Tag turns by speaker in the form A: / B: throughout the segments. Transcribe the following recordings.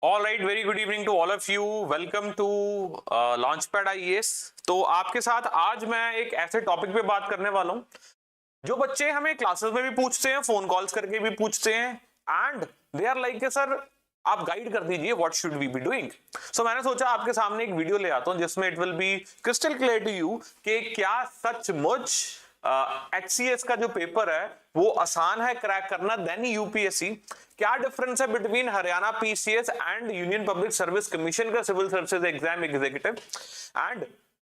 A: All right, very good evening to all of you. Welcome to Launchpad IAS. तो आपके साथ आज मैं एक ऐसे टॉपिक पे बात करने वाला हूं जो बच्चे हमें क्लासेस में भी पूछते हैं, फोन कॉल्स करके भी पूछते हैं, and they are like sir आप गाइड कर दीजिए what should we be doing. So मैंने सोचा आपके सामने एक वीडियो ले आता हूं जिसमें it will be crystal clear to you कि क्या सचमुच HCS का जो पेपर है वो आसान है क्रैक करना देन यूपीएससी। क्या डिफरेंस है between Haryana PCS and Union Public Service Commission का civil services exam executive, and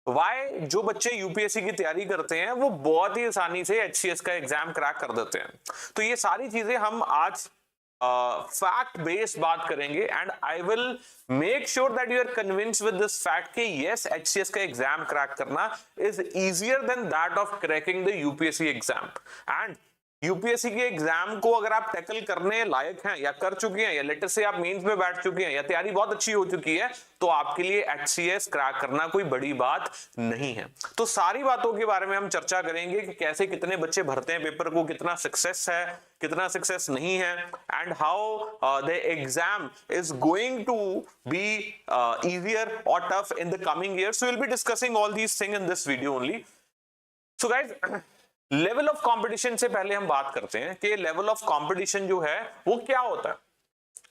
A: why जो बच्चे यूपीएससी की तैयारी करते हैं वो बहुत ही आसानी से HCS का एग्जाम क्रैक कर देते हैं। तो ये सारी चीजें हम आज फैक्ट बेस्ड बात करेंगे, and I will make sure that you are convinced with this fact कि यस HCS का एग्जाम क्रैक करना is easier than that of cracking the UPSC exam. And UPSC के एग्जाम को अगर आप टैकल करने लायक हैं या कर चुके हैं, या लेटर से आप मेंस में बैठ चुके हैं, या तैयारी बहुत अच्छी हो चुकी है, तो आपके लिए HCS क्रैक करना कोई बड़ी बात नहीं है। तो सारी बातों के बारे में हम चर्चा करेंगे कि कैसे कितने बच्चे भरते हैं पेपर को, कितना सक्सेस है, कितना सक्सेस नहीं है, and how the exam is going to be easier or tough in the coming years. So we'll be discussing all these things in this video only. So guys, level of competition से पहले हम बात करते हैं कि level of competition जो है वो क्या होता है।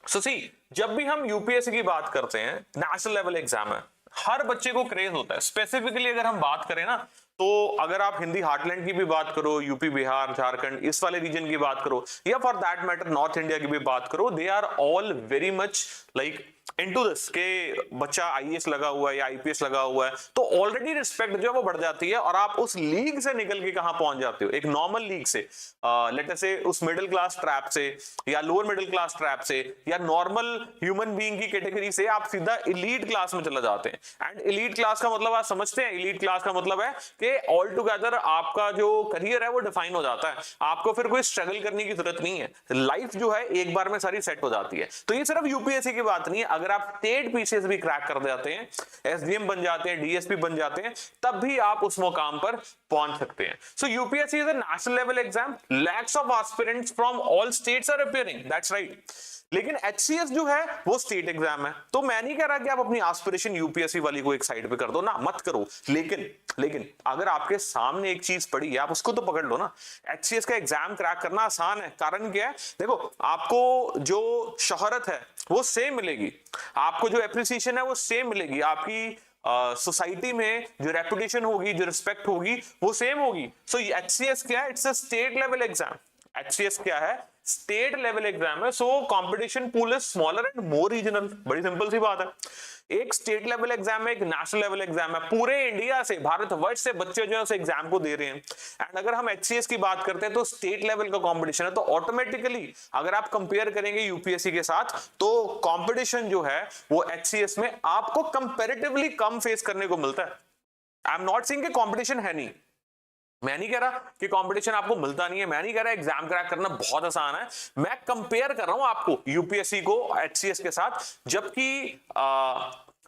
A: सो सी, जब भी हम यूपीएससी की बात करते हैं, नेशनल लेवल एग्जाम है, हर बच्चे को क्रेज होता है। स्पेसिफिकली अगर हम बात करें ना, तो अगर आप हिंदी हार्टलैंड की भी बात करो, यूपी, बिहार, झारखंड, इस वाले रीजन की बात करो, या for that matter north India की भी बात करो, they are all very much like into this के बच्चा आईएएस लगा हुआ है या आईपीएस लगा हुआ है, तो ऑलरेडी रिस्पेक्ट जो है वो बढ़ जाती है, और आप उस लीग से निकल के कहां पहुंच जाते हो, एक नॉर्मल लीग से, लेट अस से उस मिडिल क्लास ट्रैप से या लोअर मिडिल क्लास ट्रैप से या नॉर्मल ह्यूमन बीइंग की कैटेगरी से आप सीधा एलीट क्लास में चले जाते हैं। एंड एलीट क्लास का मतलब आप समझते हैं, एलीट क्लास का मतलब है कि ऑल टुगेदर आपका जो करियर है वो डिफाइन हो जाता है, आपको फिर कोई स्ट्रगल करने की जरूरत नहीं है, लाइफ जो है एक बार में सारी सेट हो जाती है। तो ये सिर्फ यूपीएससी की बात नहीं है, अगर आप स्टेट पीसीएस भी क्रैक कर जाते हैं, एसडीएम बन जाते हैं, डीएसपी बन जाते हैं, तब भी आप उस मुकाम पर पहुंच सकते हैं। So UPSC is a national level exam, lakhs of aspirants from all states are appearing, that's right. लेकिन HCS जो है वो स्टेट एग्जाम है, तो मैं नहीं कह रहा कि आप अपनी एस्पिरेशन यूपीएससी वाली को एक साइड पे कर दो ना, मत करो, लेकिन अगर आपके सामने एक चीज पड़ी है, आप उसको तो पकड़ लो ना। HCS का एग्जाम क्रैक करना आसान है, कारण क्या है? देखो, आपको जो शोहरत है वो सेम मिलेगी, आपको जो एप्रिसिएशन है वो सेम मिलेगी, आपकी सोसाइटी में जो रेपुटेशन होगी, जो रिस्पेक्ट होगी, वो सेम होगी। सो HCS क्या है? It's a state level exam. HCS क्या है? स्टेट लेवल एग्जाम है। So competition pool is smaller and more regional. बड़ी सिंपल सी बात है, एक स्टेट लेवल एग्जाम है, एक नेशनल लेवल एग्जाम है, पूरे इंडिया से, भारतवर्ष से बच्चे जो है उस एग्जाम को दे रहे हैं। एंड अगर हम HCS की बात करते हैं तो स्टेट लेवल का कंपटीशन है, तो ऑटोमेटिकली अगर आप कंपेयर करेंगे यूपीएससी के साथ, तो कंपटीशन जो है वो HCS में आपको कंपैरेटिवली कम फेस करने को मिलता है। आई एम नॉट सेइंग कि कंपटीशन है नहीं, मैं नहीं कह रहा कि कंपटीशन आपको मिलता नहीं है, मैं नहीं कह रहा एग्जाम क्रैक करना बहुत आसान है, मैं कंपेयर कर रहा हूं आपको यूपीएससी को HCS के साथ। जबकि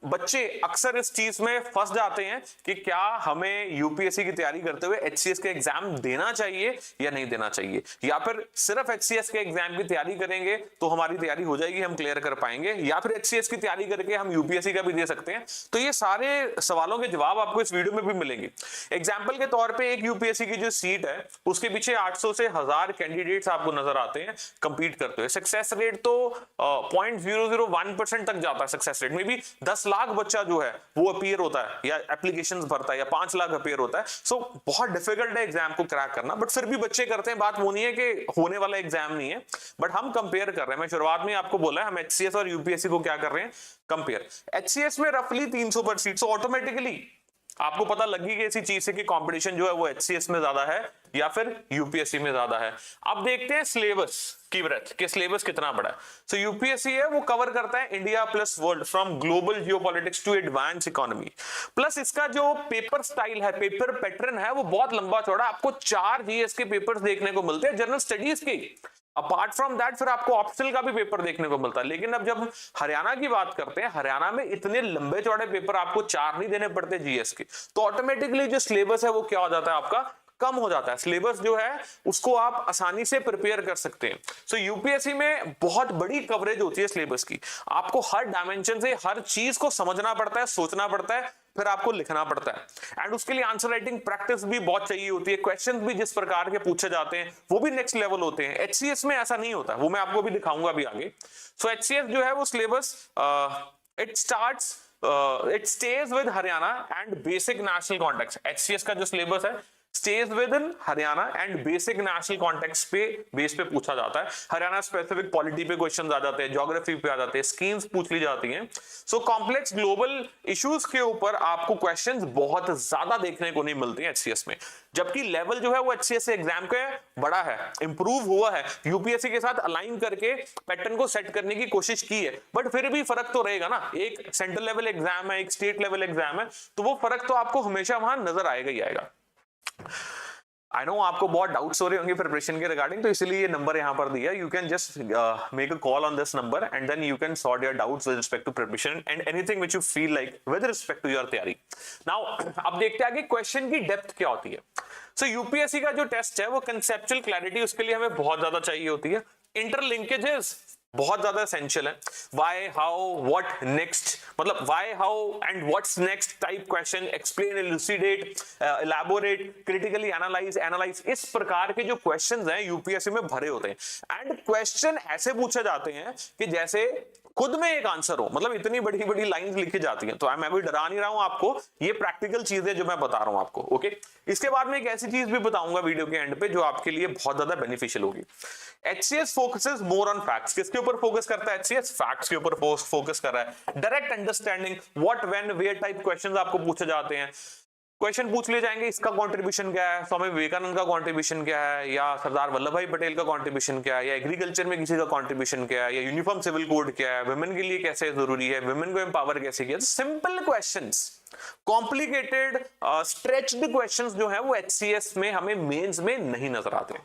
A: बच्चे अक्सर इस चीज में फंस जाते हैं कि क्या हमें यूपीएससी की तैयारी करते हुए HCS के एग्जाम देना चाहिए या नहीं देना चाहिए, या फिर सिर्फ HCS के एग्जाम की तैयारी करेंगे तो हमारी तैयारी हो जाएगी, हम क्लियर कर पाएंगे, या फिर HCS की तैयारी करके हम यूपीएससी का भी दे सकते हैं। तो ये सारे सवालों के जवाब आपको इस वीडियो में भी मिलेंगे। एग्जाम्पल के तौर पर एक यूपीएससी की जो सीट है उसके पीछे 800 से 1000 कैंडिडेट्स आपको नजर आते हैं कंपीट करते हुए। सक्सेस रेट तो 0.001% तक जाता है सक्सेस रेट में भी। 10 लाख बच्चा जो है वो अपीयर होता है या एप्लीकेशंस भरता है, या 5 लाख अपीयर होता है। सो बहुत डिफिकल्ट है एग्जाम को क्रैक करना, बट फिर भी बच्चे करते हैं। बात वो नहीं है कि होने वाला एग्जाम नहीं है, बट हम कंपेयर कर रहे हैं। मैं शुरुआत में आपको बोला है हम HCS और यूपीएससी को क्या कर रहे हैं, कंपेयर। HCS में रफली 300 पर सीट, सो ऑटोमेटिकली आपको पता लगी कि ऐसी चीज है कि कंपटीशन जो है वो HCS में ज्यादा है या फिर यूपीएससी में ज्यादा है। अब देखते हैं सिलेबस की ब्रेथ कि सिलेबस कितना बड़ा है। सो यूपीएससी है वो कवर करता है India plus world, from global geopolitics to advance economy. Plus इसका जो पेपर स्टाइल है, पेपर पैटर्न है, वो बहुत लंबा चौड़ा। आपको 4 जीएस के पेपर्स देखने को मिलते हैं जनरल स्टडीज के। अपार्ट फ्रॉम दैट फिर आपको ऑप्शनल का भी पेपर देखने को मिलता है। लेकिन अब जब हरियाणा की बात करते हैं, हरियाणा में इतने लंबे चौड़े पेपर आपको 4 नहीं देने पड़ते जीएस के, तो ऑटोमेटिकली जो सिलेबस है वो क्या हो जाता है आपका, कम हो जाता है, सिलेबस जो है उसको आप आसानी से प्रिपेयर कर सकते हैं। सो यूपीएससी में बहुत बड़ी कवरेज होती है सिलेबस की, आपको हर डायमेंशन से हर चीज को समझना पड़ता है, सोचना पड़ता है, फिर आपको लिखना पड़ता है, एंड उसके लिए आंसर राइटिंग प्रैक्टिस भी बहुत चाहिए होती है, क्वेश्चंस भी जिस प्रकार के पूछे जाते हैं वो भी नेक्स्ट लेवल होते हैं। एचसीएस में ऐसा नहीं होता, वो मैं आपको भी दिखाऊंगा अभी आगे। सो एचसीएस जो है वो syllabus it stage with Haryana and basic national context. HCS का जो सिलेबस है stage with in Haryana and basic national context पे बेस पे पूछा जाता है। हरियाणा स्पेसिफिक पॉलिटी पे क्वेश्चंस आ जाते हैं, ज्योग्राफी पे आ जाते हैं, स्कीम्स पूछ ली जाती हैं। सो कॉम्प्लेक्स ग्लोबल इश्यूज के ऊपर आपको क्वेश्चंस बहुत ज्यादा देखने को नहीं मिलते हैं एचसीएस में, जबकि लेवल जो है वो एचसीएस एग्जाम का बड़ा है, इंप्रूव हुआ है, यूपीएससी के साथ अलाइन करके पैटर्न को सेट करने की कोशिश की है, बट फिर भी फर्क तो रहेगा ना। एक सेंट्रल लेवल एग्जाम है, एक स्टेट लेवल एग्जाम है, तो वो फर्क तो आपको हमेशा वहां नजर आएगा ही आएगा। आई नो आपको बहुत डाउट्स हो रहे होंगे प्रिपरेशन के रिगार्डिंग, तो इसलिए ये नंबर यहां पर दिया, you can just make a call on this number and then you can sort your doubts with respect to preparation and anything which you feel like with respect to your तैयारी। Now अब देखते हैं आगे question की depth क्या होती है। सो UPSC का जो टेस्ट है वो कंसेप्चुअल क्लैरिटी उसके लिए हमें बहुत ज्यादा चाहिए होती है, इंटरलिंकेजेस बहुत ज्यादा एसेंशियल है, व्हाई हाउ व्हाट नेक्स्ट, मतलब why how and what's next type question, explain, elucidate, elaborate, critically analyse, इस प्रकार के जो क्वेश्चंस हैं यूपीएससी में भरे होते हैं। एंड क्वेश्चन ऐसे पूछे जाते हैं कि जैसे खुद में एक आंसर हो, मतलब इतनी बड़ी बड़ी लाइंस लिखी जाती हैं। तो मैं अभी डरा नहीं रहा हूं आपको, ये प्रैक्टिकल चीज है जो मैं बता रहा हूं आपको। ओके, इसके बाद में एक ऐसी चीज भी बताऊंगा वीडियो के एंड पे जो आपके लिए बहुत ज्यादा बेनिफिशियल होगी। HCS focuses more on facts. किसके ऊपर फोकस करता है एचसीएस? फैक्ट्स के ऊपर फोकस कर रहा है। Direct understanding, what, when, where type questions आपको पूछे जाते हैं। क्वेश्चन पूछ लिए जाएंगे, इसका कंट्रीब्यूशन क्या है, स्वामी विवेकानंद का कंट्रीब्यूशन क्या है, या सरदार वल्लभ भाई पटेल का कंट्रीब्यूशन क्या है, या एग्रीकल्चर में किसी का कंट्रीब्यूशन क्या है, या यूनिफॉर्म सिविल कोड क्या है, वुमेन के लिए कैसे जरूरी है, वुमेन को एम्पावर कैसे किया। Simple questions, complicated stretched questions जो है वो एचसीएस में हमें मेंस में नहीं नजर आते।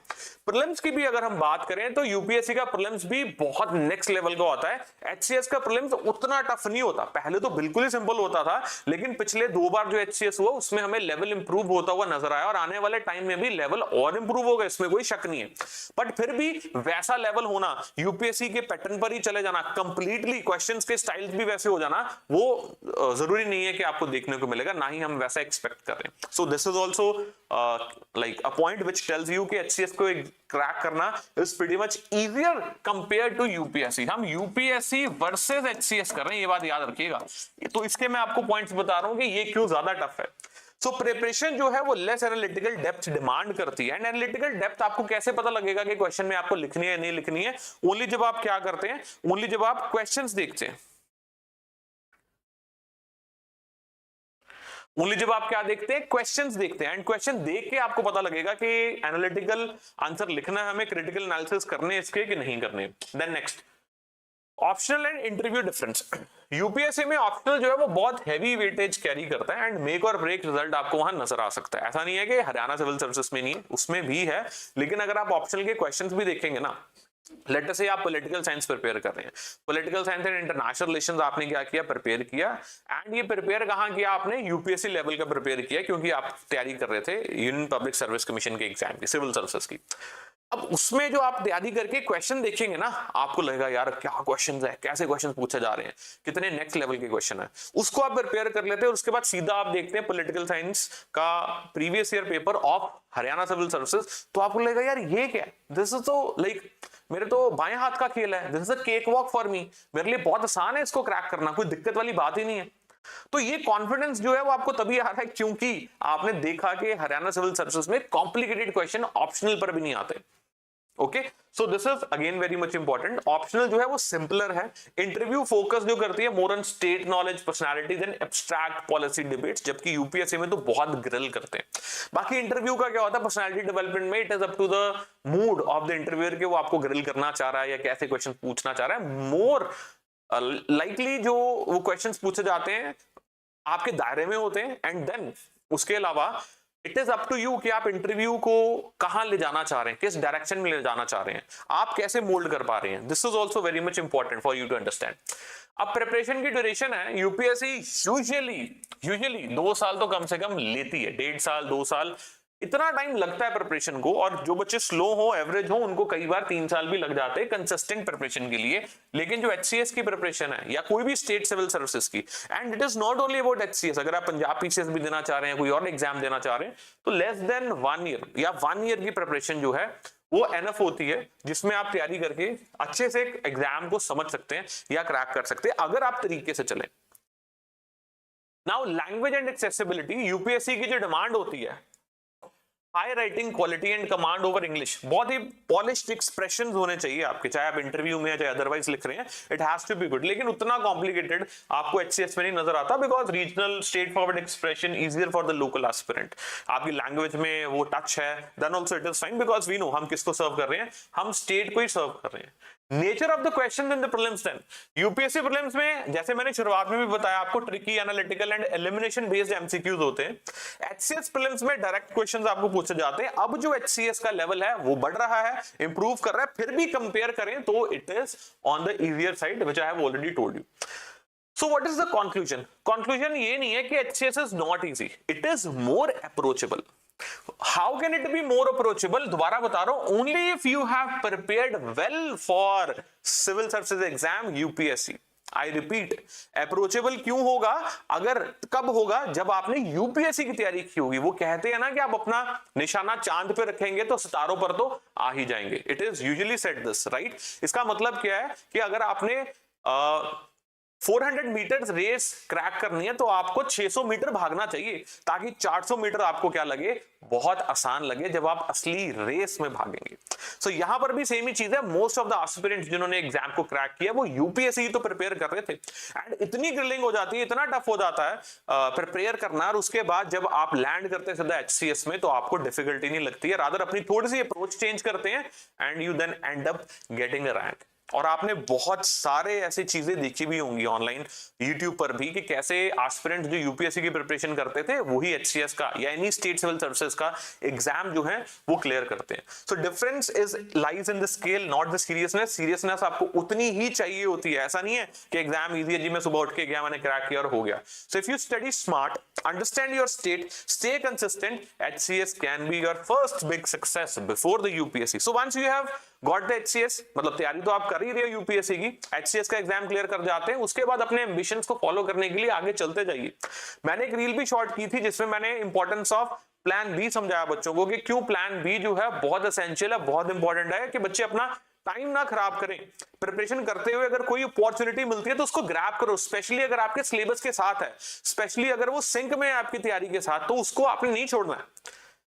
A: प्रीलिम्स की भी अगर हम बात करें तो यूपीएससी का प्रीलिम्स भी बहुत नेक्स्ट लेवल का होता है। एचसीएस का प्रीलिम्स उतना टफ नहीं होता, पहले तो बिल्कुल ही सिंपल होता था, लेकिन पिछले 2 बार जो एचसीएस हुआ उसमें हमें लेवल इंप्रूव होता हुआ नजर आया, और आने वाले टाइम में भी लेवल और इंप्रूव होगा, इसमें कोई शक नहीं है। बट फिर भी वैसा लेवल होना, यूपीएससी के पैटर्न पर ही चले जाना, कंप्लीटली क्वेश्चंस के स्टाइल्स भी वैसे हो जाना, वो जरूरी नहीं है कि आपको देखने को मिलेगा, ना ही हम वैसा एक्सपेक्ट कर रहे हैं। So this is also like a point which tells you कि एचसीएस को क्रैक करना is pretty much easier compare to UPSC. हम यूपीएससी वर्सेस एचसीएस कर रहे हैं, ये बात याद रखिएगा। तो इसके मैं आपको पॉइंट्स बता रहा हूं कि ये क्यों ज्यादा टफ है। सो प्रिपरेशन जो है वो लेस एनालिटिकल डेप्थ डिमांड करती है। एंड एनालिटिकल डेप्थ आपको कैसे पता लगेगा कि क्वेश्चन में आपको लिखनी है नहीं लिखनी है? ओनली जब आप क्या करते हैं, ओनली जब आप क्वेश्चंस देखते हैं, ओनली जब आप क्या देखते हैं, क्वेश्चंस देखते हैं। एंड क्वेश्चन देख के आपको पता लगेगा कि एनालिटिकल आंसर लिखना है हमें, क्रिटिकल एनालिसिस करने इसके कि नहीं करने। Then next, optional and interview difference. UPSC में ऑप्शनल जो है वो बहुत हैवी वेटेज कैरी करता है, and make or break result आपको वहां नजर आ सकता है। ऐसा नहीं है कि हरियाणा सिविल सर्विसेज में नहीं है, उसमें भी है, लेकिन अगर आप ऑप्शनल के क्वेश्चंस भी देखेंगे ना, लेट अस से आप पॉलिटिकल साइंस प्रिपेयर कर रहे हैं, political science and international relations आपने क्या किया, प्रिपेयर किया। एंड ये प्रिपेयर कहां किया आपने? यूपीएससी लेवल का प्रिपेयर किया, क्योंकि आप तैयारी कर रहे थे यूनियन पब्लिक सर्विस कमीशन के एग्जाम की, सिविल सर्विसेज की। अब उसमें जो आप तैयारी करके क्वेश्चन देखेंगे ना, आपको लगेगा यार क्या क्वेश्चंस है, कैसे क्वेश्चन पूछे जा रहे हैं, कितने नेक्स्ट लेवल के क्वेश्चन है। उसको आप प्रिपेयर कर लेते हैं, उसके बाद सीधा आप देखते हैं पॉलिटिकल साइंस का previous year paper of Haryana civil services, तो आपको लगेगा यार ये क्या है, दिस इज तो लाइक मेरे तो बाएं हाथ का खेल है, this is a cake walk for me, मेरे लिए बहुत आसान है इसको क्रैक करना, कोई दिक्कत वाली बात ही नहीं है। तो ये कॉन्फिडेंस जो है वो आपको तभी आ रहा है क्योंकि आपने देखा कि हरियाणा सिविल सर्विसेज में कॉम्प्लिकेटेड क्वेश्चन ऑप्शनल पर भी नहीं आते। Okay, so this is again very much important. Optional जो है वो सिंपलर है, इंटरव्यू फोकस जो करती है more on state knowledge, personality then abstract policy debates, जबकि यूपीएससी में तो बहुत ग्रिल करते हैं। बाकी इंटरव्यू का क्या होता है, पर्सनालिटी डेवलपमेंट में it is up to the mood of the interviewer कि वो आपको ग्रिल करना चाह रहा है या कैसे क्वेश्चन पूछना चाह रहा है। मोर लाइकली जो वो क्वेश्चंस पूछे जाते हैं आपके दायरे में होते हैं, एंड देन उसके अलावा it is up to you कि आप इंटरव्यू को कहां ले जाना चाह रहे हैं, किस डायरेक्शन में ले जाना चाह रहे हैं, आप कैसे मोल्ड कर पा रहे हैं। This is also very much important for you to understand. अब प्रिपरेशन की ड्यूरेशन है, यूपीएससी यूजुअली 2 साल तो कम से कम लेती है, 1.5 साल 2 साल इतना टाइम लगता है प्रिपरेशन को, और जो बच्चे स्लो हो, एवरेज हो, उनको कई बार 3 साल भी लग जाते हैं कंसिस्टेंट प्रिपरेशन के लिए। लेकिन जो एचसीएस की प्रिपरेशन है या कोई भी स्टेट सिविल सर्विसेज की, and it is not only about HCS, अगर आप पंजाब पीसीएस भी देना चाह रहे हैं, कोई और एग्जाम देना चाह रहे हैं, तो लेस देन 1 ईयर या 1 ईयर की प्रिपरेशन जो है वो एनफ होती है, जिसमें आप तैयारी करके अच्छे से एग्जाम को समझ सकते हैं या क्रैक कर सकते हैं अगर आप तरीके से चलें। Now language and accessibility, UPSC की जो डिमांड होती है, high writing quality and command over English, बहुत ही पॉलिश्ड एक्सप्रेशंस होने चाहिए आपके, चाहे आप इंटरव्यू में चाहे अदरवाइज लिख रहे हैं, it has to be good. लेकिन उतना कॉम्प्लिकेटेड आपको एचसीएस में नहीं नजर आता, because regional straight forward expression easier for the local aspirant. आपकी लैंग्वेज में वो टच है, then also it is fine, because we know हम किसको सर्व कर रहे हैं, हम स्टेट को ही सर्व कर रहे हैं। Nature of the question in the prelims, then UPSC prelims में जैसे मैंने शुरुआत में भी बताया आपको, tricky, analytical and elimination based MCQs होते हैं। एचसीएस प्रीलिम्स में डायरेक्ट क्वेश्चंस आपको पूछे जाते हैं। अब जो एचसीएस का लेवल है वो बढ़ रहा है, इंप्रूव कर रहा है, फिर भी कंपेयर करें तो it is on the easier side, which I have already told you. So what is the conclusion? Conclusion ये नहीं है कि HCS is not easy. It is more approachable. How can it be more approachable? दोबारा बता रहा हूं, only if you have prepared well for civil services exam UPSC. I repeat, approachable क्यों होगा? अगर कब होगा? जब आपने यूपीएससी की तैयारी की होगी। वो कहते हैं ना कि आप अपना निशाना चांद पे रखेंगे तो सितारों पर तो आ ही जाएंगे। It is usually said this, right? इसका मतलब क्या है कि अगर आपने 400 मीटर रेस क्रैक करनी है तो आपको 600 मीटर भागना चाहिए, ताकि 400 मीटर आपको क्या लगे, बहुत आसान लगे जब आप असली रेस में भागेंगे। सो यहां पर भी सेम ही चीज है। मोस्ट ऑफ द एस्पिरेंट्स जिन्होंने एग्जाम को क्रैक किया वो यूपीएससी तो प्रिपेयर कर रहे थे, एंड इतनी ग्रिलिंग हो जाती है, इतना टफ हो जाता है प्रिपेयर करना, और उसके बाद जब आप लैंड करते हैं सीधा एचसीएस में तो आपको डिफिकल्टी नहीं लगती है, रादर अपनी थोड़ी सी अप्रोच चेंज करते हैं and you then end up getting a rank. और आपने बहुत सारे ऐसी चीजें देखी भी होंगी ऑनलाइन यूट्यूब पर भी कि कैसे एस्पिरेंट्स जो यूपीएससी की प्रिपरेशन करते थे वही एचसीएस का या एनी स्टेट सिविल सर्विसेज का एग्जाम जो है वो क्लियर करते हैं। So difference is lies in the scale, not the seriousness. Seriousness आपको उतनी ही चाहिए होती है। ऐसा नहीं है कि एग्जाम इजी है जी, मैं सुबह उठ के गया, मैंने क्रैक किया और हो गया। So if you study smart, understand your state, stay consistent, HCS can be your first big success before the UPSC. So once you have got the HCS, मतलब तैयारी तो आप कर ही रहे हो यूपीएससी की, HCS का एग्जाम क्लियर कर जाते हैं, उसके बाद अपने एम्बिशंस को फॉलो करने के लिए आगे चलते जाइए। मैंने एक रील भी शॉर्ट की थी जिसमें मैंने इंपॉर्टेंस ऑफ प्लान बी समझाया बच्चों को कि क्यों प्लान बी जो है बहुत एसेंशियल है, बहुत इंपॉर्टेंट है कि बच्चे अपना टाइम ना खराब करें। प्रिपरेशन करते हुए अगर कोई अपॉर्चुनिटी मिलती है तो उसको ग्रैब करो, स्पेशली अगर आपके सिलेबस के साथ है, स्पेशली अगर वो सिंक में है आपकी तैयारी के साथ, तो उसको आपने नहीं छोड़ना है।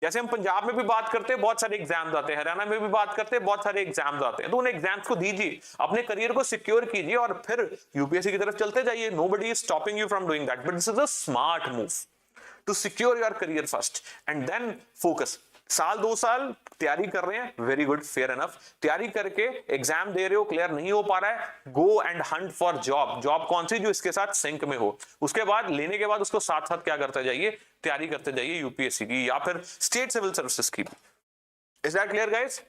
A: जैसे हम पंजाब में भी बात करते हैं, बहुत सारे एग्जाम्स आते हैं, हरियाणा में भी बात करते हैं, बहुत सारे एग्जाम्स आते हैं, तो उन एग्जाम्स को दीजिए, अपने करियर को सिक्योर कीजिए और फिर यूपीएससी की तरफ चलते जाइए। Nobody is stopping you from doing that, but this is a smart move to secure your career first and then focus. साल 2 साल तैयारी कर रहे हैं, वेरी गुड, फेयर एनफ। तैयारी करके एग्जाम दे रहे हो, क्लियर नहीं हो पा रहा है, go and Hunt for job. Job कौन सी जो इसके साथ सिंक में हो। उसके बाद लेने के बाद उसको साथ साथ क्या करते जाइए, तैयारी करते जाइए यूपीएससी की या फिर स्टेट सिविल सर्विसेज की। Is that clear guys?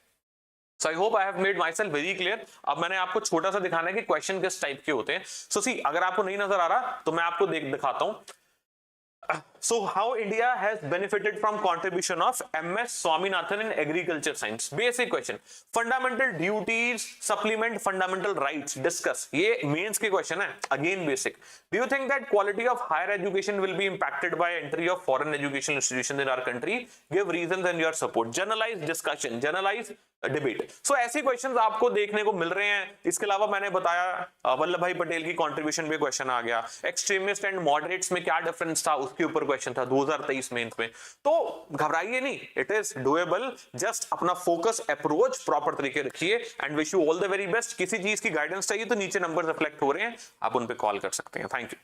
A: So I hope I have made myself very clear. अब मैंने आपको छोटा सा दिखाना है कि क्वेश्चन किस टाइप के होते हैं। So see, अगर आपको नहीं नजर आ रहा तो मैं आपको दिखाता हूं। So how India has benefited from contribution of MS Swaminathan in agriculture science? Basic question. Fundamental duties, supplement fundamental rights. Discuss. ये mains के question है. Again basic. Do you think that quality of higher education will be impacted by entry of foreign educational institutions in our country? Give reasons and your support. Generalized discussion. Generalized debate. So ऐसे questions आपको देखने को मिल रहे हैं। इसके अलावा मैंने बताया वल्लभ भाई पटेल की कंट्रीब्यूशन पे क्वेश्चन आ गया, एक्सट्रीमिस्ट एंड मॉडरेट्स में क्या डिफरेंस था उसके ऊपर क्वेश्चन था 2023 मेंस में। तो घबराइए नहीं, इट इज डूएबल। जस्ट अपना फोकस, अप्रोच प्रॉपर तरीके रखिए and wish you all the very best. किसी चीज की गाइडेंस चाहिए तो नीचे नंबर रिफ्लेक्ट हो रहे हैं, आप उन पे कॉल कर सकते हैं। Thank you.